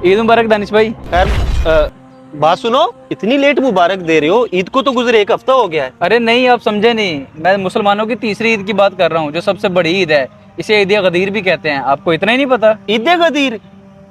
ईद मुबारक दानिश भाई। खैर बात सुनो, इतनी लेट मुबारक दे रहे हो? ईद को तो गुजरे 1 हफ्ता हो गया है। अरे नहीं, आप समझे नहीं, मैं मुसलमानों की तीसरी ईद की बात कर रहा हूँ, जो सबसे बड़ी ईद है। इसे ईद गदीर भी कहते हैं। आपको इतना ही नहीं पता? ईद गदीर?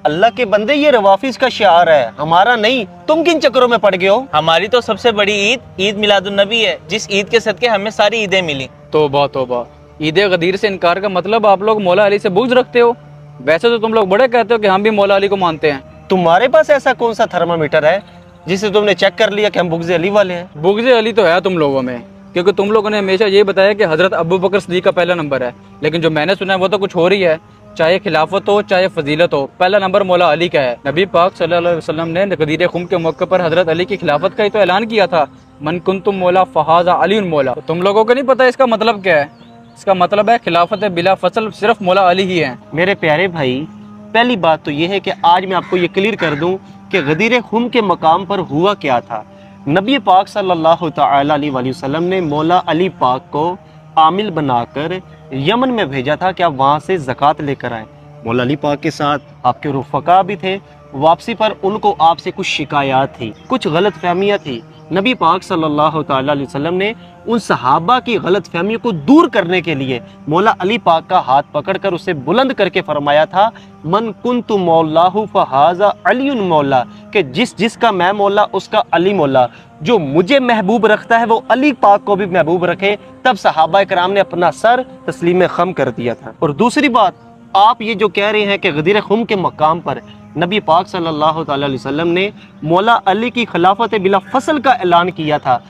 अल्लाह के बंदे, ये रवाफिज का शिआर है, हमारा नहीं। तुम किन चक्करों में पड़ गए हो? हमारी तो सबसे बड़ी ईद ईद मिलादुन्नबी है, जिस ईद के सदके हमें सारी ईदें मिली। तौबा तौबा, ईद गदीर से इनकार का मतलब आप लोग मौला अली से बुग़्ज़ रखते हो। वैसे तो तुम लोग बड़े कहते हो कि हम भी मौला अली को मानते हैं। तुम्हारे पास ऐसा कौन सा थर्मामीटर है जिसे तुमने चेक कर लिया कि हम बुग़्ज़ अली वाले हैं? बुग़्ज़ अली तो है तुम लोगों में, क्योंकि तुम लोगों ने हमेशा ये बताया कि हज़रत अबू बकर सिद्दीक़ का पहला नंबर है, लेकिन जो मैंने सुना है वो तो कुछ हो रही है। चाहे खिलाफत हो चाहे फजीलत हो, पहला नंबर मौला अली का है। नबी पाक सल्लल्लाहु अलैहि वसल्लम ने गदीर खुम के मौके पर हज़रत अली की खिलाफत का ही तो ऐलान किया था, मन कुंतुम मौला फ़हाज़ा अली मौला। तो तुम लोगों को नहीं पता इसका मतलब क्या है? इसका मतलब है खिलाफत बिला फसल सिर्फ मौला अली ही हैं। मेरे प्यारे भाई, पहली बात तो ये है कि आज मैं आपको ये क्लियर कर दूं कि गदीर खुम के मकाम पर हुआ क्या था। नबी पाक सल्लल्लाहु तआला अलैहि वसल्लम ने मौला अली पाक को आमिल बनाकर यमन में भेजा था कि आप वहाँ से ज़कात लेकर आए। मौला अली पाक के साथ आपके रुफ़का भी थे। वापसी पर उनको आपसे कुछ शिकायत थी, कुछ गलत फहमियाँ थी। नबी पाक सल्लल्लाहु तआला अलैहि वसल्लम ने उन सहाबा की गलत फहमियों को दूर करने के लिए मौला अली पाक का हाथ पकड़कर उसे बुलंद करके फरमाया था, मन कुन्तु मौलाहु फ़हाज़ा अलीयुन मौला, कि जिसका मैं मौला उसका अली मौला। जो मुझे महबूब रखता है वो अली पाक को भी महबूब रखे। तब सहाबा इकराम ने अपना सर तस्लीम खम कर दिया था। और दूसरी बात, आप ये जो कह रहे हैं कि गदीर खुम के मकाम पर नबी पाक सल्लल्लाहु अलैहि वसल्लम ने मौला अली की खिलाफत बिला फसल का ऐलान किया था।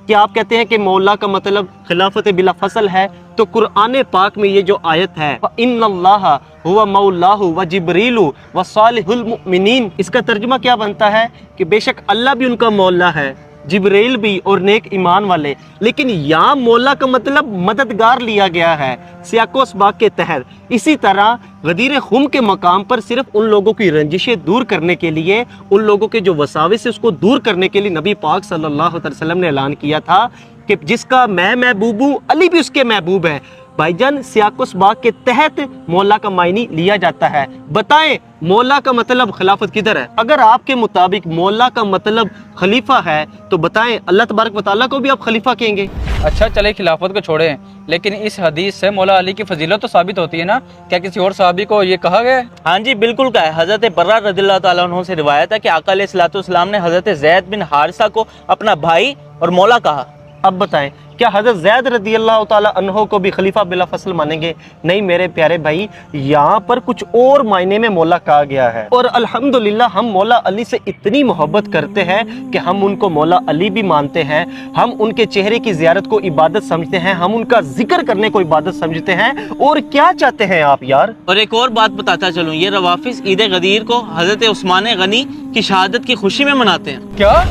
क्या आप कहते हैं कि मौला का मतलब खिलाफत बिला फसल है? तो कुरान पाक में ये जो आयत है, इन्नल्लाहा हुवा मौलाहु व जिब्रीलु व सालिहुल मुमिनीन, इसका तर्जुमा क्या बनता है कि बेशक अल्लाह भी उनका मौला है, जिब्रील भी और नेक ईमान वाले। लेकिन यहाँ मौला का मतलब मददगार लिया गया है सियाको असबाक के तहत। इसी तरह गदीर खुम के मकाम पर सिर्फ उन लोगों की रंजिशें दूर करने के लिए, उन लोगों के जो वसाविस है उसको दूर करने के लिए नबी पाक सल्लल्लाहु अलैहि वसल्लम ने ऐलान किया था कि जिसका मैं महबूब हूँ अली भी उसके महबूब है। भाईजान, सियाको असबाक के तहत मौला का मायनी लिया जाता है। बताएं मौला का मतलब खिलाफत किधर है? अगर आपके मुताबिक मौला का मतलब खलीफा है तो बताएं अल्लाह तबारक व तआला को भी आप खलीफा कहेंगे? अच्छा चले खिलाफत को छोड़ें, लेकिन इस हदीस से मौला अली की फजीलत तो साबित होती है ना? क्या किसी और सहाबी को ये कहा गया है? हाँ जी बिल्कुल कहा है। हज़रत बर्रा रज़ियल्लाहु ताला अन्हु से रिवायत है कि आका अलैहिस्सलाम ने हज़रत ज़ैद बिन हारिसा को अपना भाई और मौला कहा। अब बताएं, क्या हज़रत ज़ैद रज़ियल्लाहु ताला अन्हो को भी खलीफा बिला फसल मानेंगे? नहीं मेरे प्यारे भाई, यहाँ पर कुछ और मायने में मौला कहा गया है। और अल्हम्दुलिल्लाह हम मौला अली से इतनी मोहब्बत करते हैं कि हम उनको मौला अली भी मानते हैं। हम उनके चेहरे की ज़ियारत को इबादत समझते हैं, हम उनका जिक्र करने को इबादत समझते हैं। और क्या चाहते हैं आप यार? और एक और बात बताता चलूँ, ये रवाफिज ईद गदीर को हज़रत उस्मान गनी की शहादत की खुशी में मनाते हैं। क्या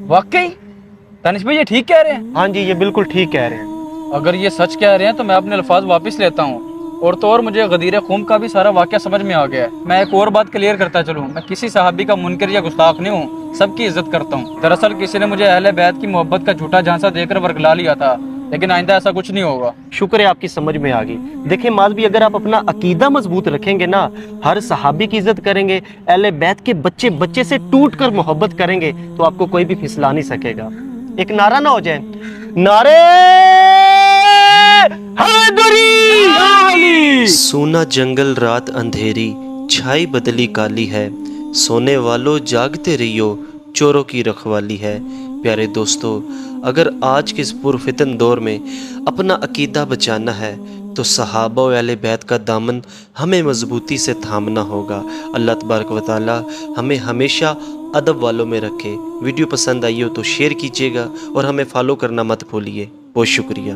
वाकई दानिश भाई ये ठीक कह रहे हैं? हाँ जी, ये बिल्कुल ठीक कह रहे हैं। अगर ये सच कह रहे हैं तो मैं अपने अल्फाज वापस लेता हूँ। और तो और मुझे गदीर खुम का भी सारा वाक़या समझ में आ गया है। मैं एक और बात क्लियर करता चलूँ, मैं किसी सहाबी का मुनकर या गुस्ताख नहीं हूँ, सबकी इज्जत करता हूँ। दरअसल किसी ने मुझे अहले बैत की मोहब्बत का झूठा झांसा देकर वर्गला लिया था, लेकिन आइंदा ऐसा कुछ नहीं होगा। शुक्र है आपकी समझ में आ गई। देखें मालवी, अगर आप अपना अकीदा मजबूत रखेंगे ना, हर सहाबी की इज्जत करेंगे, अहले बैत के बच्चे बच्चे से टूट कर मोहब्बत करेंगे, तो आपको कोई भी फिसला नहीं सकेगा। एक नारा ना हो जाए, नारे हैदरी। सोना जंगल रात अंधेरी, छाई बदली काली है, सोने वालों जागते रहियो, चोरों की रखवाली है। प्यारे दोस्तों, अगर आज के इस पुरफितन दौर में अपना अकीदा बचाना है तो सहाबा व अहले बैत का दामन हमें मजबूती से थामना होगा। अल्लाह तबारक व तआला हमें हमेशा अदब वालों में रखे। वीडियो पसंद आई हो तो शेयर कीजिएगा और हमें फॉलो करना मत भूलिए। बहुत शुक्रिया।